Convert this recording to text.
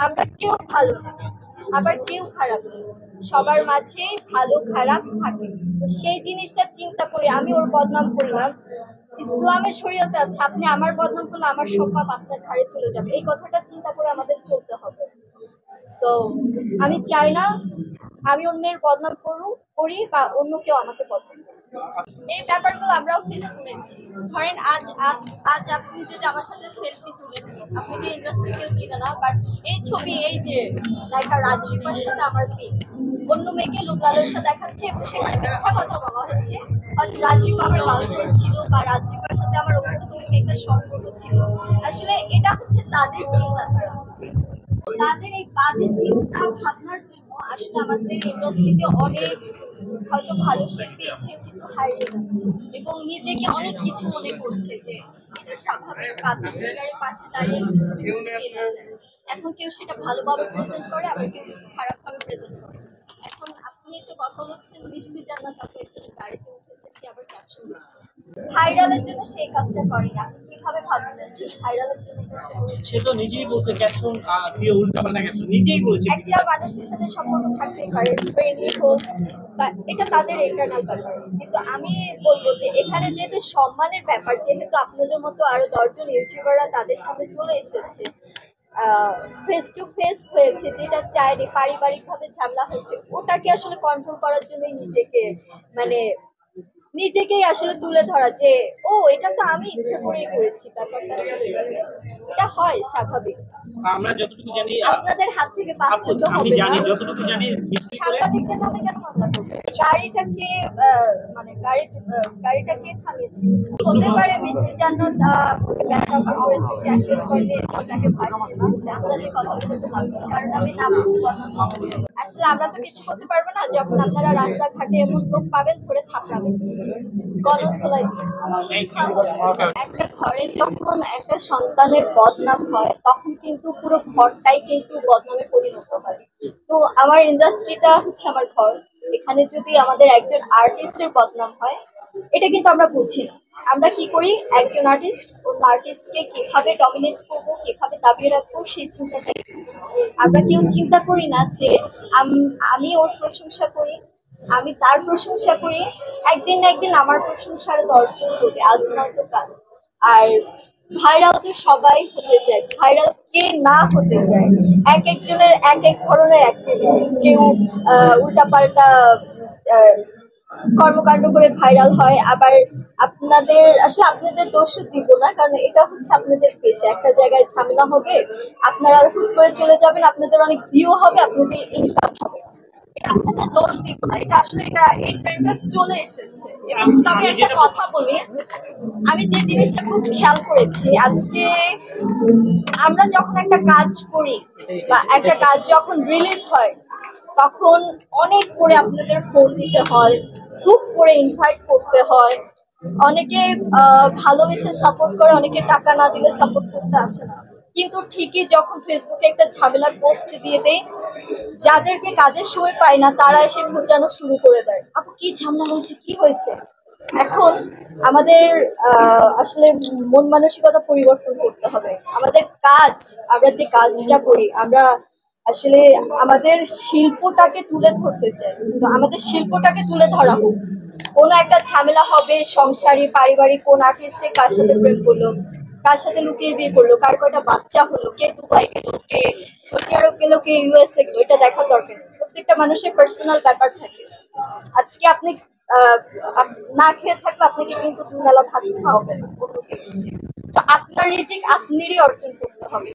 আমরা কেউ ভালো না, আবার কেউ খারাপ না, সবার মাঝে ভালো খারাপ থাকে। তো সেই জিনিসটা চিন্তা করে আমি ওর বদনাম করলাম। ইসলামের শরীয়তে আছে আপনি আমার বদনাম করলে আমার সব পাপ আপনার ঘাড়ে চলে যাবে, এই কথাটা চিন্তা করে আমাদের চলতে হবে। সো আমি চাই না আমি অন্যের বদনাম করি বা অন্য কেউ আমাকে বদনাম করুক। এই ব্যাপারগুলো আমরাও ফেস করেছি। ধরেন আজ আজ আজ আপনি যদি আমার সাথে সেলফি তুলেন, আপনি তো ইন্ডাস্ট্রি কেউ চিনে না, বাট এই ছবি, এই যে নায়িকা রাজরিপার সাথে আমার পিক, অন্য মেয়েকে লোক লালসা দেখাচ্ছে এবং সেখানে মিথ্যা কথা বলা হচ্ছে। হয়তো রাজরিপা আমার গার্লফ্রেন্ড ছিল বা রাজরিপার সাথে আমার অন্য কোনো একটা সম্পর্ক ছিল। আসলে এটা হচ্ছে তাদের চিন্তাধারা, তাদের এই বাজে চিন্তা ভাবনার জন্য আসলে আমাদের ইন্ডাস্ট্রিতে অনেক হয়তো ভালো শিল্পী এসেও কিন্তু হারিয়ে যাচ্ছে এবং নিজেকে অনেক কিছু মনে করছে যে এটা স্বাভাবিক, পাবলিক ফিগারের পাশে দাঁড়িয়ে ছবি তুলে নেওয়া যায়। এখন কেউ সেটা ভালোভাবে প্রেজেন্ট করে, আবার কেউ খারাপভাবে প্রেজেন্ট করে। এখন আপনি একটা কথা বলছেন, বৃষ্টি জান্নাত আপু একজনের গাড়িতে উঠেছে, সে আবার ক্যাপশন দিচ্ছে। ভাইরালের জন্য সেই কাজটা করেনি। আপনি কিভাবে ভাবলেন সে ভাইরালের জন্য এই কাজটা করেছে? সে তো নিজেই বলছে ক্যাপশন দিয়ে উল্টাপাল্টা ক্যাপশন নিজেই বলেছে। একটা মানুষের সাথে সম্পর্ক থাকতেই পারে, ফ্রেন্ডলি হোক বা এটা তাদের ইন্টারনাল ব্যাপার, কিন্তু আমি বলবো যে এখানে যেহেতু সম্মানের ব্যাপার, যেহেতু আপনাদের মতো আরো 10 জন ইউটিউবাররা তাদের সামনে চলে এসেছে, ফেস টু ফেস হয়েছে, যেটা চাইনি, পারিবারিক ভাবে ঝামেলা হচ্ছে, ওটাকে আসলে কন্ট্রোল করার জন্যই মানে নিজেকেই আসলে তুলে ধরা যে ও এটা তো আমি ইচ্ছে করেই করেছি, ব্যাপারটা আসলে এটা হয় স্বাভাবিক। আমরা যতটুকু জানি আপনাদের হাত থেকে বাঁচতে তো আমি হবে জানি না। যতটুকু জানি বিশেষ করে সাংবাদিকদের নামে কেন মামলা করবে? গাড়িটাকে মানে গাড়িটাকে থামিয়েছে। হতে পারে মিষ্টি জান্নাত ওকে ব্যাড অফার করেছে, সে অ্যাকসেপ্ট করেনি, তাকে ভাসিয়ে দিচ্ছে। আমরা যে কথা বলতে পারবো কারণ আমি না বুঝি কথা বলতে। আসলে আমরা তো কিছু করতে পারবো না যখন আপনারা রাস্তাঘাটে এমন লোক পাবেন ধরে থাপড়াবেন, গণধোলাই শিক্ষা হবে। একটা ঘরে যখন একটা সন্তানের বদনাম হয় তখন কিন্তু পুরো ঘরটাই কিন্তু বদনামে পরিণত হয়। তো আমার ইন্ডাস্ট্রিটা হচ্ছে আমার ঘর, এখানে যদি আমাদের একজন আর্টিস্টের বদনাম হয়, এটা কিন্তু আমরা বুঝি না। আমরা কি করি, একজন আর্টিস্ট অন্য আর্টিস্টকে কিভাবে ডমিনেট করবো, কিভাবে দাবিয়ে রাখবো, সেই চিন্তাটাই করি। আমরা কেউ চিন্তা করি না যে আমি ওর প্রশংসা করি, আমি তার প্রশংসা করি, একদিন না একদিন আমার প্রশংসার অর্জন করবে, আজ নয়তো কাল। আর ভাইরাল তো সবাই হতে চায়, ভাইরাল কে না হতে চায়? এক একজনের এক এক ধরনের অ্যাক্টিভিটিস, কেউ উল্টাপাল্টা কর্মকাণ্ড করে ভাইরাল হয়, আবার আপনাদের দোষ দিব না, কারণ এটা হচ্ছে আপনাদের পেশা। একটা জায়গায় ঝামেলা হবে, আপনারা হুট করে চলে যাবেন, আপনাদের অনেক ভিউ হবে, আপনাদের ইনকাম হবে, আপনাদের দোষ দিব না, এটা আসলে এই ট্রেন্ডটা চলে এসেছে। এবং তবে একটা কথা বলি, আমি যে জিনিসটা খুব খেয়াল করেছি, আজকে আমরা যখন একটা কাজ করি বা একটা কাজ যখন রিলিজ হয়, তখন অনেক করে আপনাদের ফোন দিতে হয়, খুব করে ইনভাইট করতে হয়, অনেকে ভালোবেসে সাপোর্ট করে, অনেকে টাকা না দিলে সাপোর্ট করতে আসে না। কিন্তু ঠিকই যখন ফেসবুকে একটা ঝামেলার পোস্ট দিয়ে দেয়, যাদেরকে কাজের সময় পায় না তারা এসে খোঁচানো শুরু করে দেয়, আপু কি ঝামেলা হয়েছে, কি হয়েছে। এখন আমাদের আসলে মন মানসিকতা পরিবর্তন করতে হবে। আমাদের কাজ, আমরা যে কাজটা করি, আমরা আসলে আমাদের শিল্পটাকে তুলে ধরতে চাই, তো আমাদের শিল্পটাকে তুলে ধরা হোক। কোনো একটা ঝামেলা হবে সংসারী পারিবারিক, কোন আর্টিস্টে কার সাথে প্রেম করলো, কার সাথে লুকিয়ে বিয়ে করলো, কার কয়টা বাচ্চা হলো, কে দুবাই গেল, কে সৌদি আরব গেল, কে ইউএসএ গেল, এটা দেখার দরকার নেই। প্রত্যেকটা মানুষের পার্সোনাল ব্যাপার থাকে। আজকে আপনি আহ, না খেয়ে থাকলে আপনাকে কিন্তু দুবেলা ভাত খাওয়াবে না অন্য কেউ এসে। তো আপনার রিজিক আপনিরই অর্জন করতে